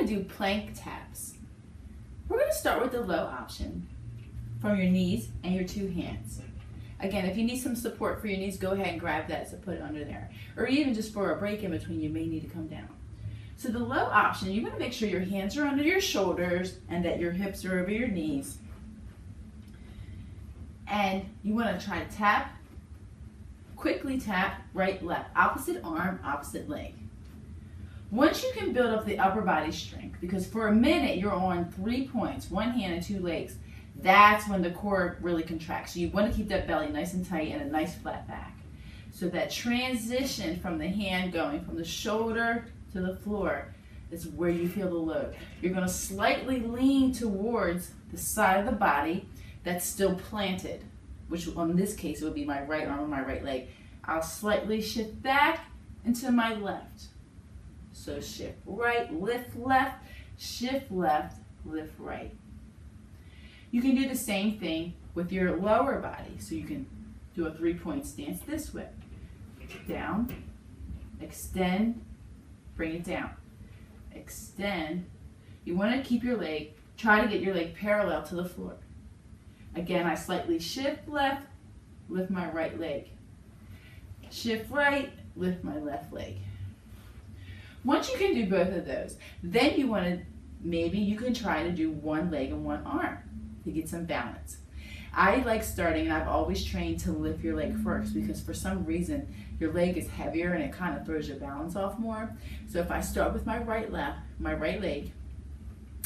going to do plank taps. We're going to start with the low option from your knees and your two hands. Again, if you need some support for your knees, go ahead and grab that to put it under there. Or even just for a break in between, you may need to come down. So the low option, you want to make sure your hands are under your shoulders and that your hips are over your knees. And you want to try to tap, quickly tap, right, left, opposite arm, opposite leg. Once you can build up the upper body strength, because for a minute you're on 3 points, one hand and two legs, that's when the core really contracts. So you want to keep that belly nice and tight and a nice flat back. So that transition from the hand going from the shoulder to the floor is where you feel the load. You're going to slightly lean towards the side of the body that's still planted, which in this case it would be my right arm and my right leg. I'll slightly shift back into my left. So shift right, lift left, shift left, lift right. You can do the same thing with your lower body. So you can do a 3-point stance this way. Down, extend, bring it down. Extend. You want to keep your leg, try to get your leg parallel to the floor. Again, I slightly shift left, lift my right leg. Shift right, lift my left leg. Once you can do both of those, then you want to, maybe you can try to do one leg and one arm to get some balance. I like starting, and I've always trained to lift your leg first because for some reason your leg is heavier and it kind of throws your balance off more. So if I start with my right leg,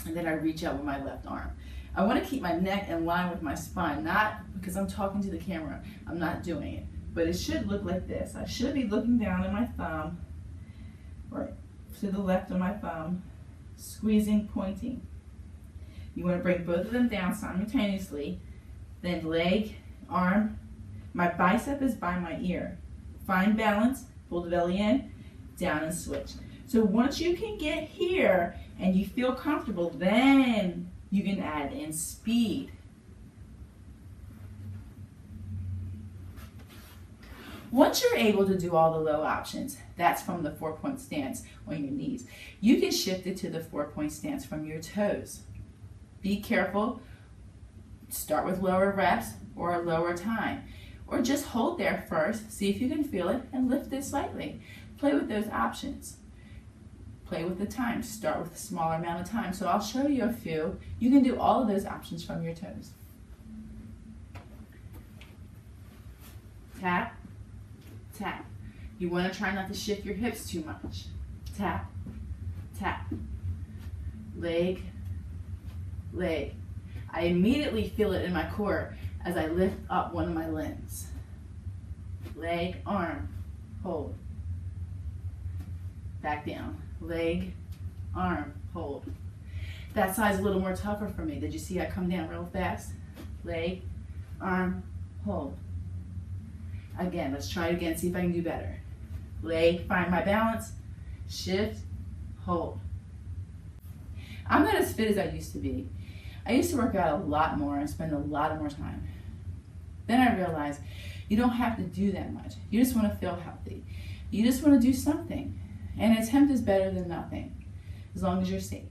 and then I reach out with my left arm. I want to keep my neck in line with my spine, not because I'm talking to the camera, I'm not doing it, but it should look like this. I should be looking down at my thumb, right to the left of my thumb, squeezing, pointing. You want to bring both of them down simultaneously, then leg, arm, my bicep is by my ear. Find balance, pull the belly in, down and switch. So once you can get here and you feel comfortable, then you can add in speed. Once you're able to do all the low options, that's from the 4-point stance on your knees. You can shift it to the 4-point stance from your toes. Be careful. Start with lower reps or a lower time. Or just hold there first, see if you can feel it, and lift it slightly. Play with those options. Play with the time. Start with a smaller amount of time. So I'll show you a few. You can do all of those options from your toes. Tap, tap. You want to try not to shift your hips too much. Tap, tap. Leg, leg. I immediately feel it in my core as I lift up one of my limbs. Leg, arm, hold. Back down. Leg, arm, hold. That side's a little more tougher for me. Did you see I come down real fast? Leg, arm, hold. Again, let's try it again, see if I can do better. Leg, find my balance, shift, hold. I'm not as fit as I used to be. I used to work out a lot more and spend a lot more time. Then I realized you don't have to do that much. You just want to feel healthy. You just want to do something. An attempt is better than nothing, as long as you're safe.